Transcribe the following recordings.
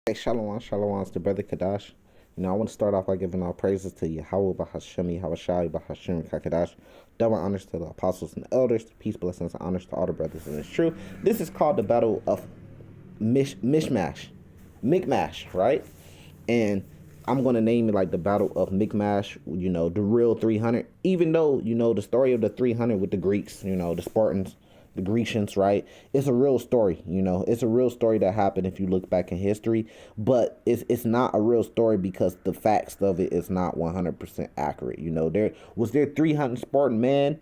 Hey, Shalom, Shalom, it's the brother Kadash. I want to start off by giving all praises to Yahweh, Bahashemi, Hawashai, Bahashim, Kakadash. Double honors to the apostles and the elders. Peace, blessings, and honors to all the brothers. And it's true. This is called the Battle of Michmash. Michmash, right? And I'm going to name it like the Battle of Michmash, the real 300. Even though, the story of the 300 with the Greeks, the Spartans, the Grecians, right? It's a real story, It's a real story that happened if you look back in history, but it's not a real story because the facts of it is not 100% accurate. There 300 Spartan men.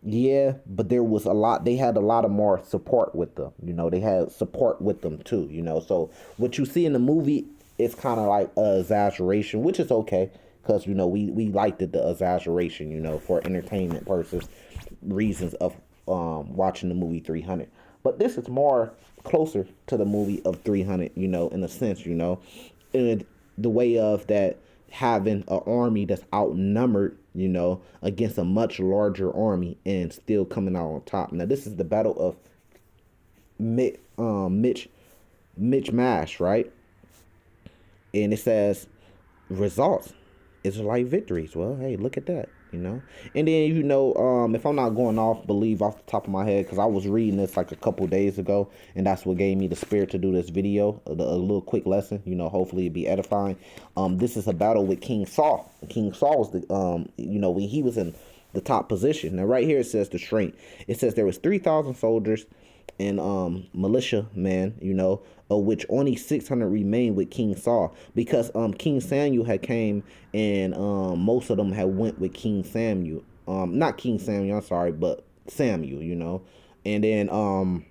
Yeah, but there was a lot. They had a lot of more support with them. They had support with them too. So what you see in the movie is kind of like a exaggeration, which is okay because we liked it, the exaggeration. For entertainment purposes, reasons of watching the movie 300. But this is more closer to the movie of 300. In a sense. In the way of that having an army that's outnumbered, against a much larger army and still coming out on top. Now, this is the battle of Mitch Mash, right? And it says results, Israelite victories. Well, hey, look at that. And then if I'm not going off, believe off the top of my head, because I was reading this like a couple days ago, and that's what gave me the spirit to do this video, a little quick lesson. Hopefully it be edifying. This is a battle with King Saul. King Saul was the when he was in the top position. Now right here it says the strength. It says there was 3,000 soldiers and militia man, of which only 600 remained with King Saul, because King Samuel had came, and most of them had went with King Samuel. Not King Samuel, I'm sorry, but Samuel, and then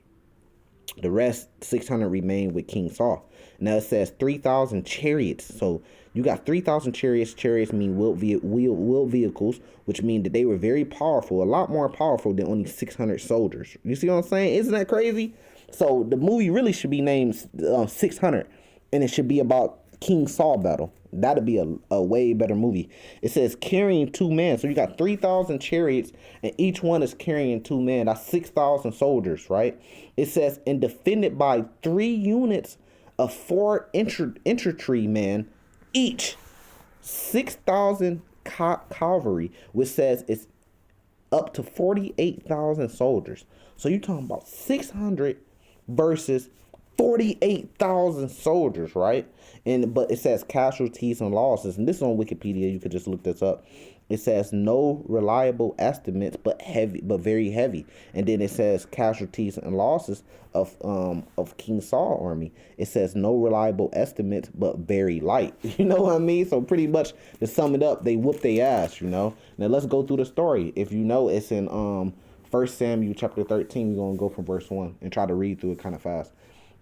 the rest 600 remained with King Saul. Now it says 3,000 chariots. So you got 3,000 chariots. Chariots mean wheeled vehicles, which mean that they were very powerful, a lot more powerful than only 600 soldiers. You see what I'm saying? Isn't that crazy? So the movie really should be named 600, and it should be about King Saul battle. That'd be a way better movie. It says carrying two men. So you got 3,000 chariots, and each one is carrying two men. That's 6,000 soldiers, right? It says, and defended by 3 units of four infantry men, each 6,000 cavalry, which says it's up to 48,000 soldiers. So you're talking about 600 versus 48,000 soldiers, right? But it says casualties and losses, and this is on Wikipedia. You could just look this up. It says no reliable estimates, but very heavy. And then it says casualties and losses of King Saul army. It says no reliable estimates, but very light. You know what I mean? So pretty much to sum it up, they whooped their ass. Now let's go through the story. If it's in 1 Samuel chapter 13. We're gonna go from verse 1 and try to read through it kind of fast.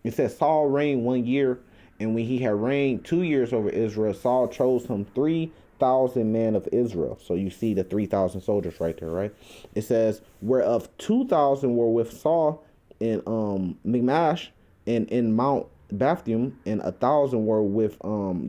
It says Saul reigned 1 year, and when he had reigned 2 years over Israel, Saul chose him 3,000 men of Israel. So you see the 3,000 soldiers right there, right? It says, whereof 2,000 were with Saul in Michmash and in Mount Baphthium, and 1,000 were with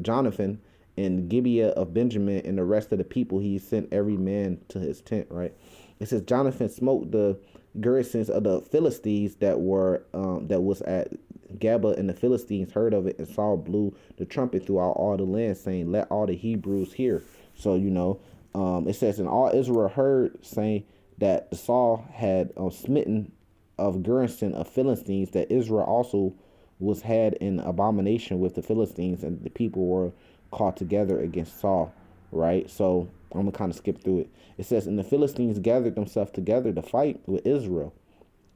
Jonathan in Gibeah of Benjamin, and the rest of the people he sent every man to his tent, right? It says Jonathan smote the garrisons of the Philistines that was at Gaba, and the Philistines heard of it, and Saul blew the trumpet throughout all the land, saying, let all the Hebrews hear. So it says, and all Israel heard, saying that Saul had smitten of garrison of Philistines, that Israel also was had in abomination with the Philistines, and the people were called together against Saul, right? So I'm gonna kind of skip through it. It says, and the Philistines gathered themselves together to fight with Israel,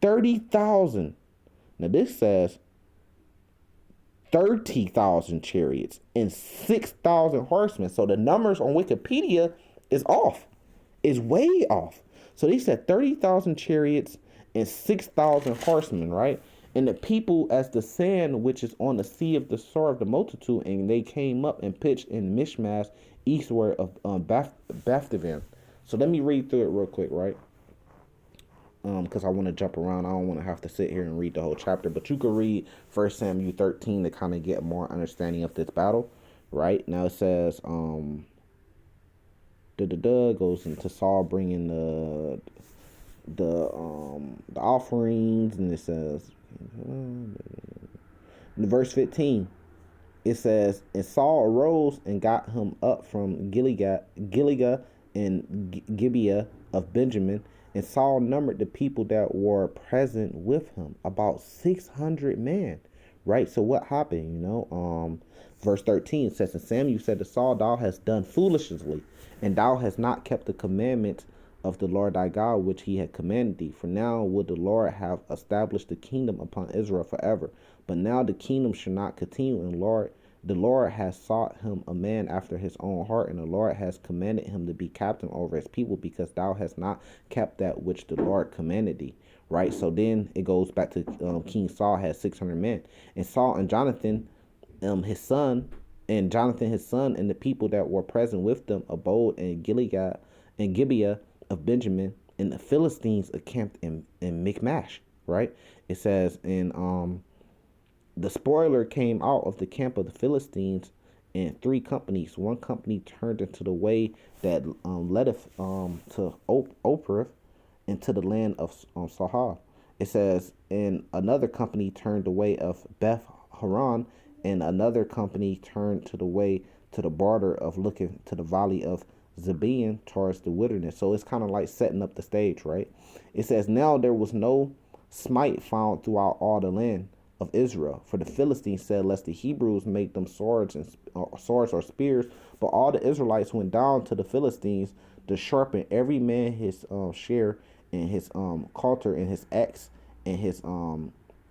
30,000. Now this says 30,000 chariots and 6,000 horsemen. So the numbers on Wikipedia is off. Is way off. So they said 30,000 chariots and 6,000 horsemen, right? And the people as the sand which is on the sea of the shore of the multitude, and they came up and pitched in Michmash eastward of Baphthium. So let me read through it real quick, right? Because I want to jump around. I don't want to have to sit here and read the whole chapter. But you could read 1 Samuel 13 to kind of get more understanding of this battle, right? Now it says, goes into Saul bringing the offerings, and it says, in verse 15, It says, and Saul arose and got him up from Gilead and Gibeah of Benjamin. And Saul numbered the people that were present with him, about 600 men. Right. So what happened? Verse 13 says, and Samuel said to Saul, thou hast done foolishly, and thou hast not kept the commandments of the Lord thy God, which he had commanded thee. For now would the Lord have established the kingdom upon Israel forever. But now the kingdom shall not continue, and the Lord has sought him a man after his own heart, and the Lord has commanded him to be captain over his people, because thou hast not kept that which the Lord commanded thee. Right. So then it goes back to King Saul had 600 men, and Saul and Jonathan, his son, and the people that were present with them abode in Gilead and Gibeah of Benjamin, and the Philistines encamped in Michmash. Right. It says, and the spoiler came out of the camp of the Philistines in three companies. One company turned into the way that leadeth to Oprah, into the land of Sahar. It says, and another company turned the way of Beth Haran, and another company turned to the way to the border of looking to the valley of Zebeon towards the wilderness. So it's kind of like setting up the stage, right? It says, now there was no smite found throughout all the land of Israel, for the Philistines said, lest the Hebrews make them swords or spears. But all the Israelites went down to the Philistines to sharpen every man his share, and his coulter, and his axe, and his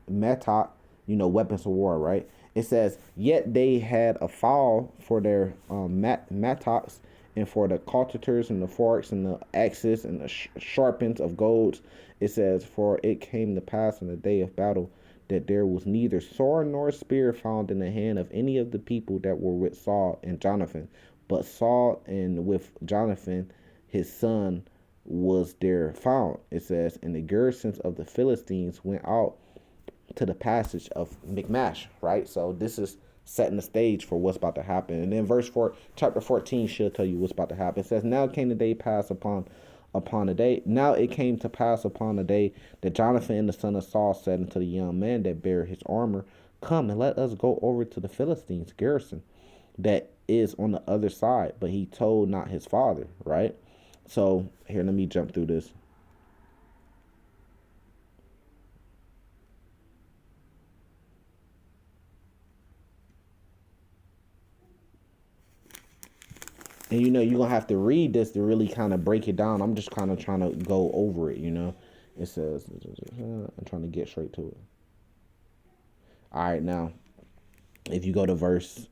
mattock, weapons of war, right? It says, yet they had a foul for their mattocks, and for the coulters, and the forks, and the axes, and the sharpens of golds. It says, for it came to pass in the day of battle that there was neither sword nor spear found in the hand of any of the people that were with Saul and Jonathan, but Saul and with Jonathan his son was there found. It says, and the garrisons of the Philistines went out to the passage of Michmash. Right. So this is setting the stage for what's about to happen. And then verse 4, chapter 14 should tell you what's about to happen. It says, now came the day pass upon the day. Now it came to pass upon the day that Jonathan and the son of Saul said unto the young man that bare his armor, come and let us go over to the Philistines' garrison that is on the other side. But he told not his father. Right. So here, let me jump through this. And you're gonna have to read this to really kind of break it down. I'm just kind of trying to go over it. It says, I'm trying to get straight to it. All right, now if you go to verse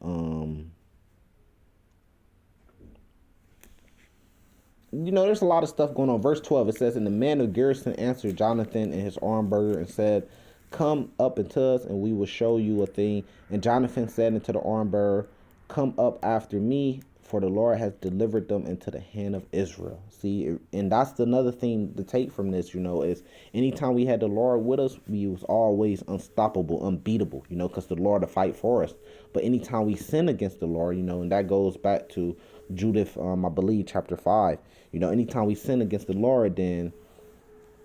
there's a lot of stuff going on. Verse 12, it says, and the man of garrison answered Jonathan and his arm bearer and said, come up unto us, and we will show you a thing. And Jonathan said unto the arm bearer, come up after me, for the Lord has delivered them into the hand of Israel. See, and that's another thing to take from this, is anytime we had the Lord with us, we was always unstoppable, unbeatable, because the Lord will fight for us. But anytime we sin against the Lord, and that goes back to Judith, I believe, chapter 5. Anytime we sin against the Lord, then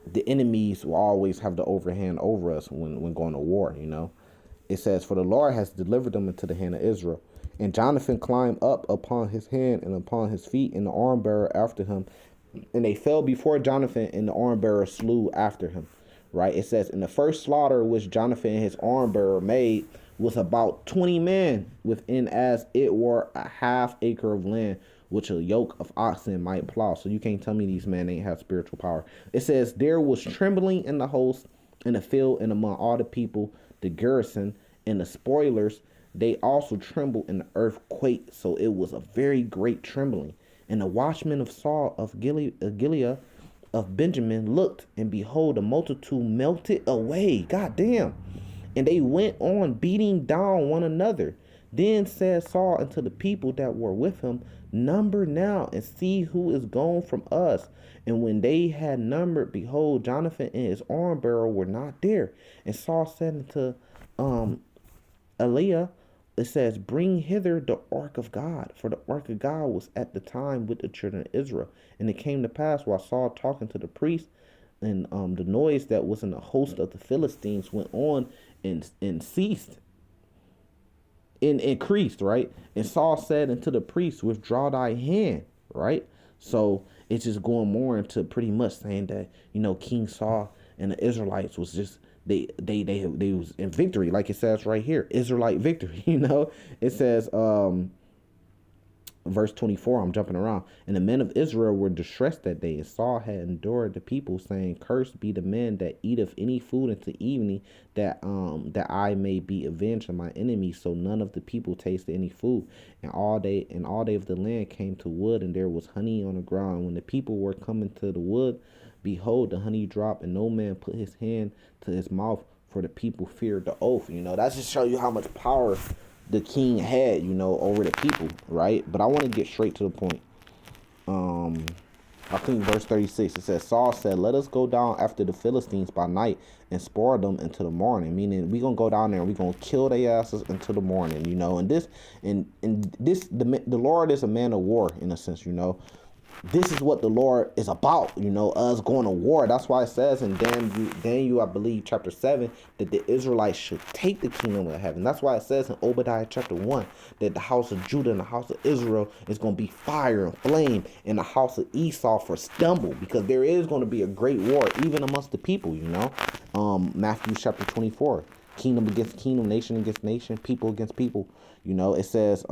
the enemies will always have the overhand over us when going to war. It says, for the Lord has delivered them into the hand of Israel. And Jonathan climbed up upon his hand and upon his feet, and the arm bearer after him. And they fell before Jonathan, and the arm bearer slew after him. Right? It says, and the first slaughter which Jonathan and his arm bearer made was about 20 men within as it were a half acre of land, which a yoke of oxen might plow. So you can't tell me these men ain't have spiritual power. It says, there was trembling in the host, in the field, and among all the people, the garrison, and the spoilers. They also trembled, and the earth quaked. So it was a very great trembling. And the watchmen of Saul of Gilead of Benjamin looked, and behold, the multitude melted away. God damn. And they went on beating down one another. Then said Saul unto the people that were with him, number now, and see who is gone from us. And when they had numbered, behold, Jonathan and his arm bearer were not there. And Saul said unto Eliah, it says, bring hither the ark of God, for the ark of God was at the time with the children of Israel. And it came to pass, while Saul talking to the priest, and the noise that was in the host of the Philistines went on and ceased. and increased, right? And Saul said unto the priest, withdraw thy hand, right? So it's just going more into pretty much saying that, King Saul and the Israelites was just they was in victory, like it says right here, Israelite victory. It says verse 24, I'm jumping around. And the men of Israel were distressed that day, and Saul had endured the people, saying, cursed be the man that eateth any food until evening, that I may be avenged of my enemies. So none of the people tasted any food, and all day of the land came to wood, and there was honey on the ground. When the people were coming to the wood, behold, the honey dropped, and no man put his hand to his mouth, for the people feared the oath. That just shows you how much power the king had, over the people, right? But I want to get straight to the point. I think verse 36, it says, Saul said, let us go down after the Philistines by night and spoil them until the morning. Meaning, we're going to go down there and we're going to kill their asses until the morning, the Lord is a man of war, in a sense, This is what the Lord is about, us going to war. That's why it says in Daniel, I believe, chapter 7, that the Israelites should take the kingdom of heaven. That's why it says in Obadiah chapter 1 that the house of Judah and the house of Israel is going to be fire and flame, and the house of Esau for stumble, because there is going to be a great war, even amongst the people, Matthew chapter 24, kingdom against kingdom, nation against nation, people against people. It says,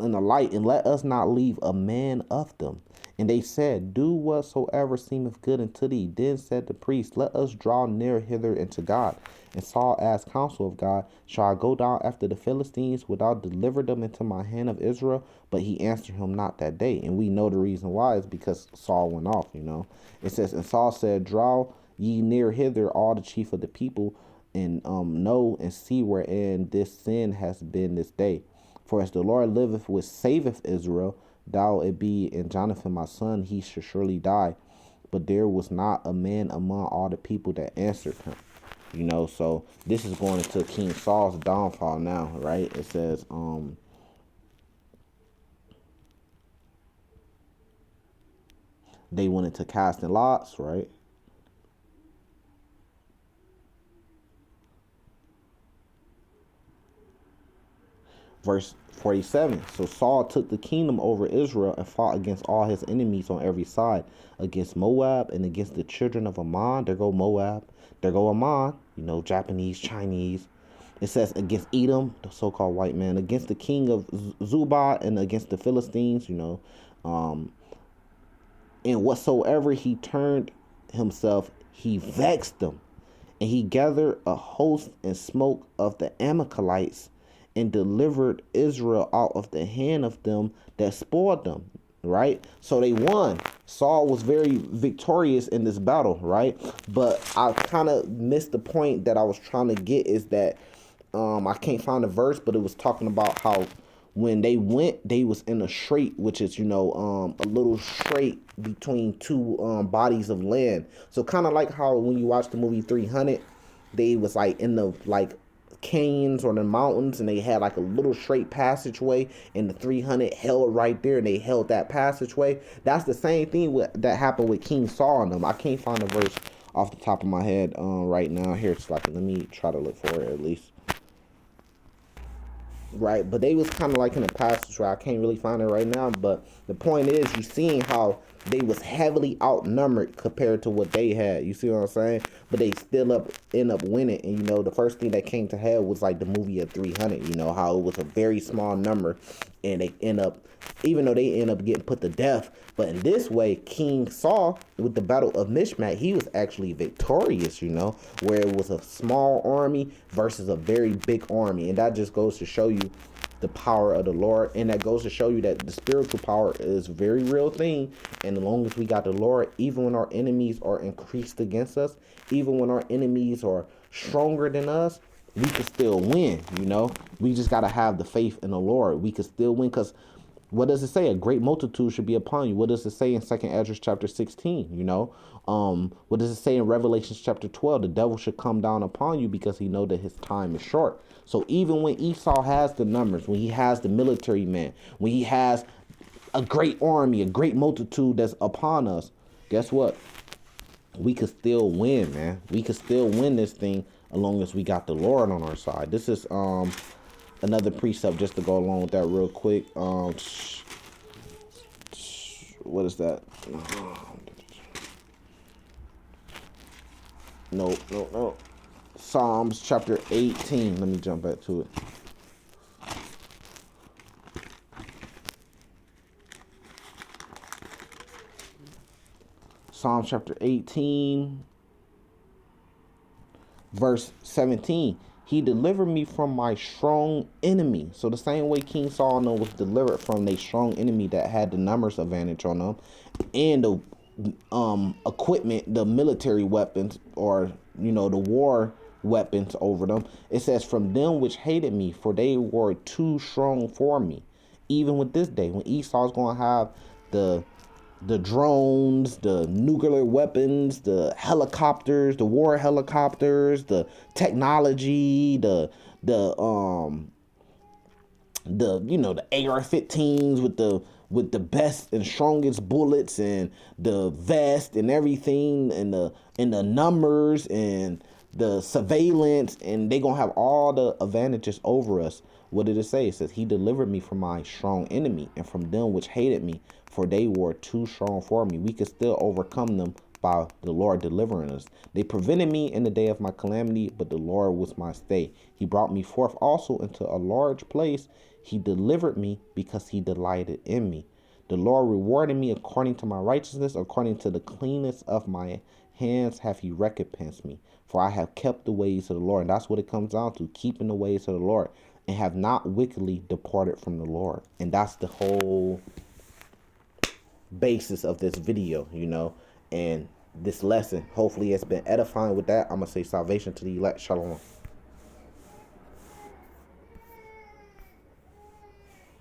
in the light, and let us not leave a man of them. And they said, do whatsoever seemeth good unto thee. Then said the priest, let us draw near hither unto God. And Saul asked counsel of God, shall I go down after the Philistines without deliver them into my hand of Israel? But he answered him not that day. And we know the reason why is because Saul went off, It says, and Saul said, draw ye near hither all the chief of the people, and know and see wherein this sin has been this day. For as the Lord liveth, which saveth Israel, thou it be in Jonathan my son, he should surely die. But there was not a man among all the people that answered him. So this is going into King Saul's downfall now, right? It says, they went into casting lots, right? Verse 47. So Saul took the kingdom over Israel and fought against all his enemies on every side, against Moab and against the children of Ammon. There go Moab. There go Ammon, Japanese, Chinese. It says against Edom, the so-called white man, against the king of Zubah, and against the Philistines, and whatsoever he turned himself, he vexed them. And he gathered a host and smote of the Amalekites, and delivered Israel out of the hand of them that spoiled them, right? So they won. Saul was very victorious in this battle, right? But I kind of missed the point that I was trying to get, is that I can't find the verse, but it was talking about how when they went, they was in a strait, which is, a little strait between two bodies of land. So kind of like how when you watch the movie 300, they was like in the canyons or the mountains, and they had like a little straight passageway, and the 300 held right there, and they held that passageway. That's the same thing that happened with King Saul and them. I can't find a verse off the top of my head right now. Here, it's like, let me try to look for it at least. Right, but they was kind of like in a passageway. I can't really find it right now, but the point is, you seeing how they was heavily outnumbered compared to what they had. You see what I'm saying? But they still end up winning. And the first thing that came to head was like the movie of 300. How it was a very small number, and they end up, even though they end up getting put to death. But in this way, King Saul, with the battle of Michmash, he was actually victorious. Where it was a small army versus a very big army, and that just goes to show you the power of the Lord, and that goes to show you that the spiritual power is a very real thing. And as long as we got the Lord, even when our enemies are increased against us, even when our enemies are stronger than us, we can still win. We just got to have the faith in the Lord. We can still win, because what does it say? A great multitude should be upon you. What does it say in 2nd Ezra chapter 16? What does it say in Revelation chapter 12? The devil should come down upon you because he know that his time is short. So even when Esau has the numbers, when he has the military man, when he has a great army, a great multitude that's upon us, guess what? We could still win, man. We could still win this thing as long as we got the Lord on our side. This is another precept just to go along with that real quick. What is that? No. Psalms chapter 18. Let me jump back to it. Psalms chapter 18, verse 17. He delivered me from my strong enemy. So the same way King Solomon was delivered from a strong enemy that had the numbers advantage on them, and the equipment, the military weapons, or the war weapons over them. It says, from them which hated me, for they were too strong for me. Even with this day, when Esau's going to have the drones, the nuclear weapons, the helicopters, the war helicopters, the technology, the AR-15s with the best and strongest bullets and the vest and everything and the numbers and the surveillance, and they gonna have all the advantages over us. What did it say? It says, he delivered me from my strong enemy and from them which hated me, for they were too strong for me. We could still overcome them by the Lord delivering us. They prevented me in the day of my calamity, but the Lord was my stay. He brought me forth also into a large place. He delivered me because he delighted in me. The Lord rewarded me according to my righteousness, according to the cleanness of my hands have he recompensed me. For I have kept the ways of the Lord. And that's what it comes down to, keeping the ways of the Lord, and have not wickedly departed from the Lord. And that's the whole basis of this video, and this lesson. Hopefully it's been edifying with that. I'm going to say salvation to the elect. Shalom.